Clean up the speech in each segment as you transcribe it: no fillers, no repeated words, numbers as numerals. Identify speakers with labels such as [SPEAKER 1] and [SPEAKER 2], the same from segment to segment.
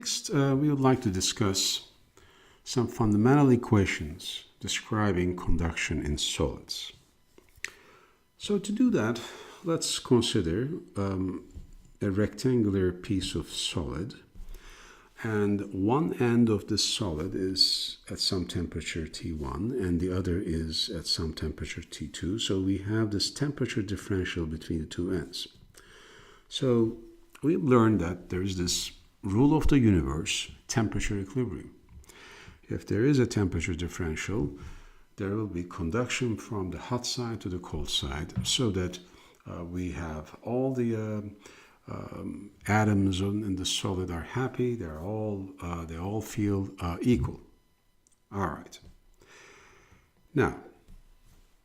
[SPEAKER 1] Next, we would like to discuss some fundamental equations describing conduction in solids. So to do that, let's consider a rectangular piece of solid, and one end of this solid is at some temperature T1 and the other is at some temperature T2. So we have this temperature differential between the two ends. So we've learned that there's this rule of the universe, temperature equilibrium. If there is a temperature differential, there will be conduction from the hot side to the cold side, so that we have all the atoms in the solid are happy. They all feel equal. All right. Now,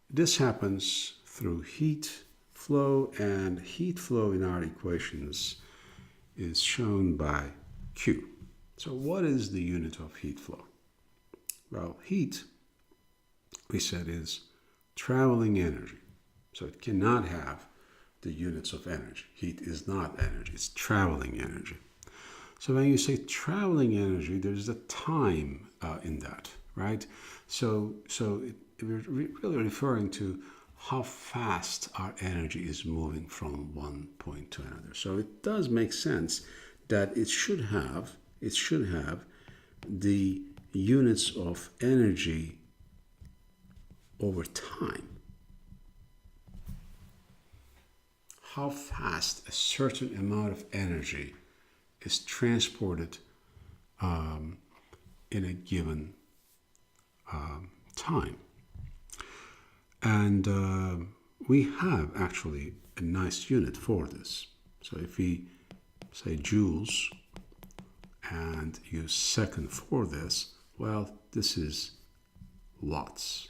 [SPEAKER 1] this happens through heat flow, and heat flow in our equations is shown by Q. So what is the unit of heat flow? Well, heat, we said, is traveling energy. So it cannot have the units of energy. Heat is not energy, it's traveling energy. So when you say traveling energy, there's a time in that, right? So we're really referring to how fast our energy is moving from one point to another. So it does make sense that it should have the units of energy over time. How fast a certain amount of energy is transported in a given time. And we have actually a nice unit for this. So if we say joules and use second for this, well, this is watts.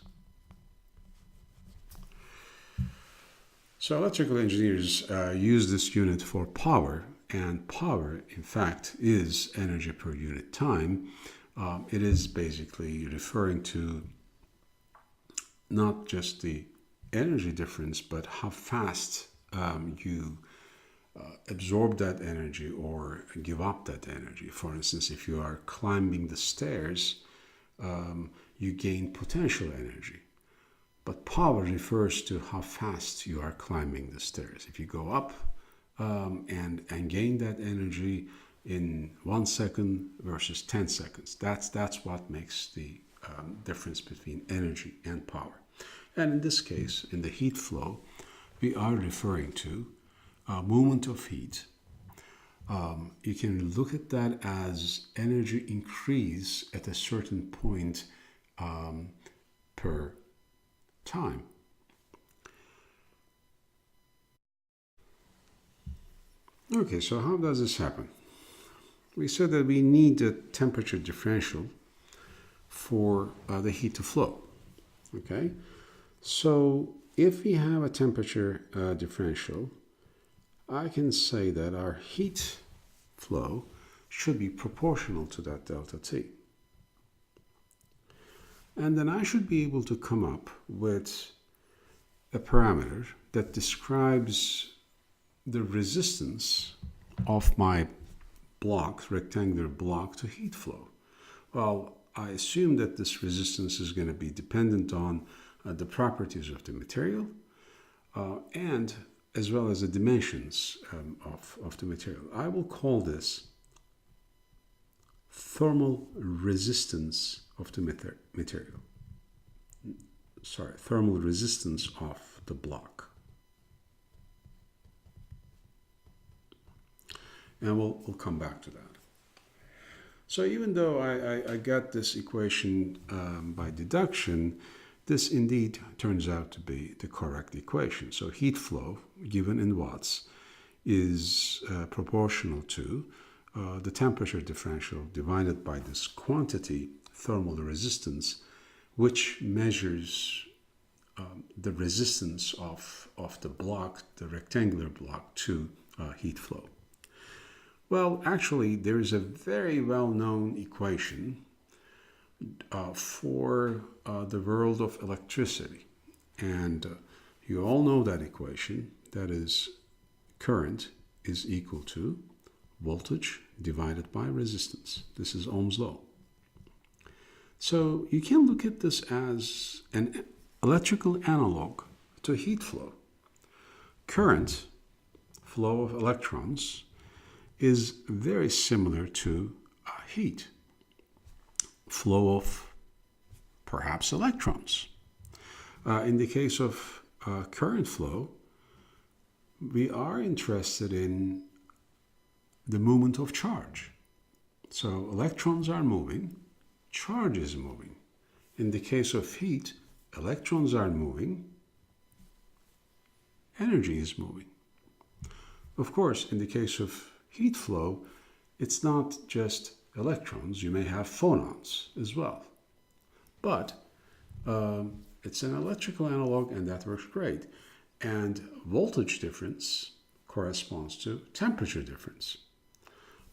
[SPEAKER 1] So electrical engineers use this unit for power, and power, in fact, is energy per unit time. It is basically referring to not just the energy difference, but how fast you absorb that energy or give up that energy. For instance, if you are climbing the stairs, you gain potential energy. But power refers to how fast you are climbing the stairs. If you go up and gain that energy in 1 second versus 10 seconds, that's what makes the difference between energy and power. And in this case, in the heat flow, we are referring to movement of heat. You can look at that as energy increase at a certain point per time. Okay, so how does this happen? We said that we need a temperature differential for the heat to flow. Okay, so if we have a temperature differential, I can say that our heat flow should be proportional to that delta T. And then I should be able to come up with a parameter that describes the resistance of my block, rectangular block, to heat flow. Well, I assume that this resistance is going to be dependent on the properties of the material and as well as the dimensions of the material. I will call this thermal resistance of the material. Sorry, thermal resistance of the block. And we'll come back to that. So even though I got this equation by deduction, this indeed turns out to be the correct equation. So heat flow, given in watts, is proportional to the temperature differential divided by this quantity, thermal resistance, which measures the resistance of the block, the rectangular block, to heat flow. Well, actually, there is a very well-known equation for the world of electricity. And you all know that equation. That is, current is equal to voltage divided by resistance. This is Ohm's law. So you can look at this as an electrical analog to heat flow. Current, flow of electrons, is very similar to heat, flow of perhaps electrons. In the case of current flow, we are interested in the movement of charge. So electrons are moving, charge is moving. In the case of heat, electrons are moving, energy is moving. Of course, in the case of heat flow, it's not just electrons. You may have phonons as well. But it's an electrical analog, and that works great. And voltage difference corresponds to temperature difference.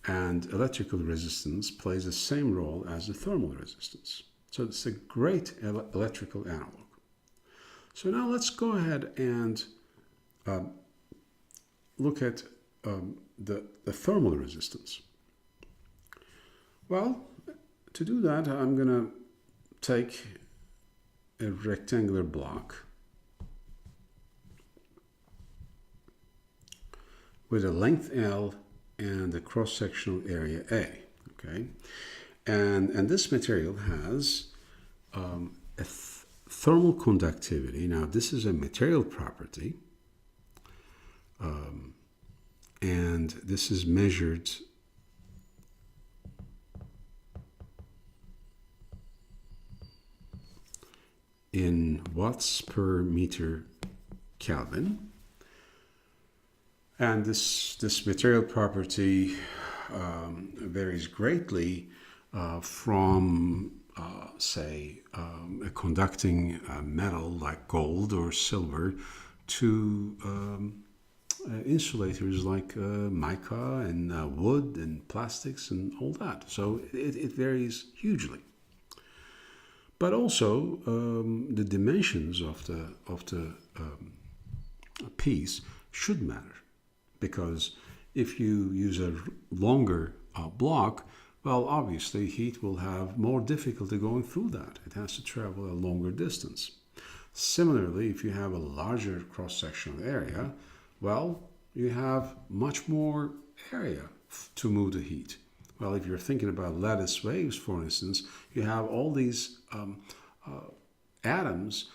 [SPEAKER 1] And electrical resistance plays the same role as the thermal resistance. So it's a great electrical analog. So now let's go ahead and look at the thermal resistance. Well, to do that, I'm going to take a rectangular block with a length L and a cross-sectional area A. Okay, and this material has a thermal conductivity. Now, this is a material property, and this is measured in watts per meter Kelvin. And this material property varies greatly from, say, a conducting metal like gold or silver to insulators like mica and wood and plastics and all that. So it varies hugely. But also the dimensions of the piece should matter. Because if you use a longer block, well, obviously heat will have more difficulty going through that. It has to travel a longer distance. Similarly, if you have a larger cross-sectional area, well, you have much more area to move the heat. Well, if you're thinking about lattice waves, for instance, you have all these atoms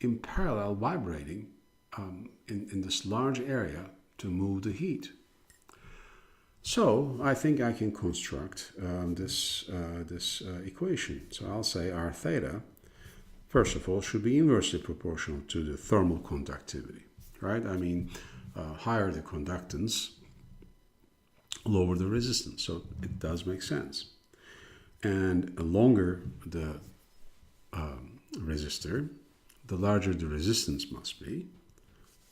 [SPEAKER 1] in parallel vibrating in this large area to move the heat. So I think I can construct this equation. So I'll say R theta, first of all, should be inversely proportional to the thermal conductivity, right? I mean, higher the conductance, lower the resistance. So it does make sense. And the longer the resistor, the larger the resistance must be.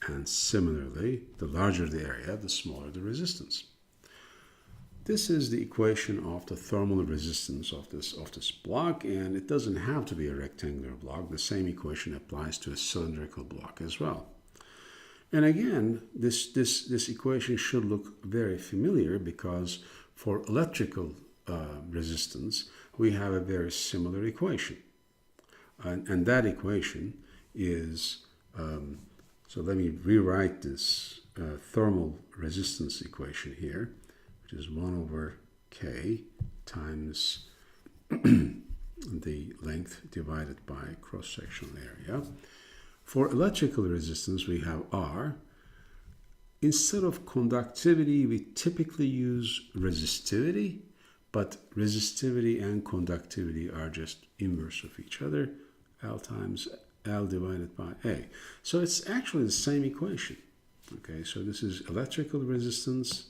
[SPEAKER 1] And similarly, the larger the area, the smaller the resistance. This is the equation of the thermal resistance of this block, and it doesn't have to be a rectangular block. The same equation applies to a cylindrical block as well. And again, this equation should look very familiar because for electrical resistance, we have a very similar equation. And that equation is... So let me rewrite this thermal resistance equation here, which is 1 over K times the length divided by cross-sectional area. For electrical resistance, we have R. Instead of conductivity, we typically use resistivity, but resistivity and conductivity are just inverse of each other, L times L divided by A. So it's actually the same equation. Okay, so this is electrical resistance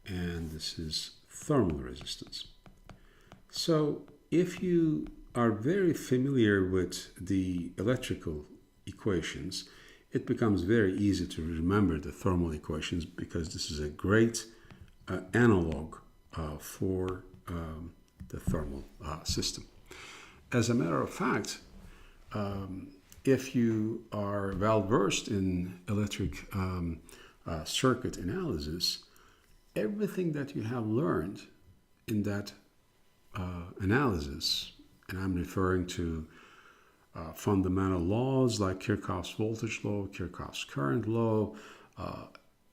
[SPEAKER 1] and this is thermal resistance. So if you are very familiar with the electrical equations, it becomes very easy to remember the thermal equations because this is a great analog for the thermal system. As a matter of fact, if you are well versed in electric circuit analysis, everything that you have learned in that analysis, and I'm referring to fundamental laws like Kirchhoff's voltage law, Kirchhoff's current law,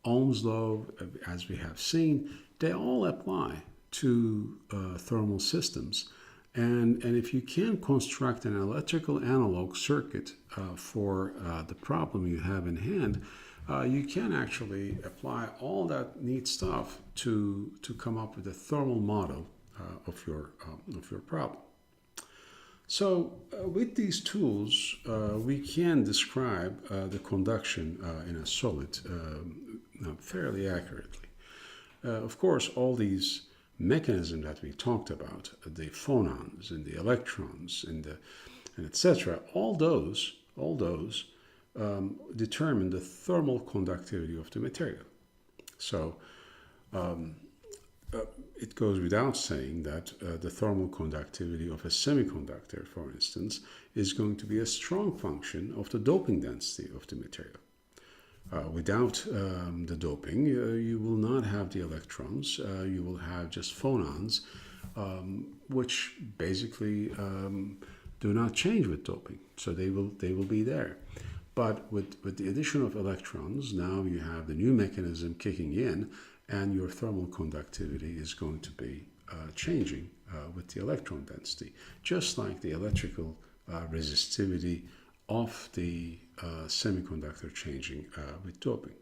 [SPEAKER 1] Ohm's law, as we have seen, they all apply to thermal systems. And if you can construct an electrical analog circuit for the problem you have in hand, you can actually apply all that neat stuff to come up with a thermal model of your problem. So with these tools, we can describe the conduction in a solid fairly accurately. Of course, all these mechanisms that we talked about, the phonons and the electrons and etc., all those determine the thermal conductivity of the material. So it goes without saying that the thermal conductivity of a semiconductor, for instance, is going to be a strong function of the doping density of the material. Without the doping, you will not have the electrons. You will have just phonons, which basically do not change with doping. So they will be there. But with the addition of electrons, now you have the new mechanism kicking in, and your thermal conductivity is going to be changing with the electron density, just like the electrical resistivity of the semiconductor changing with doping.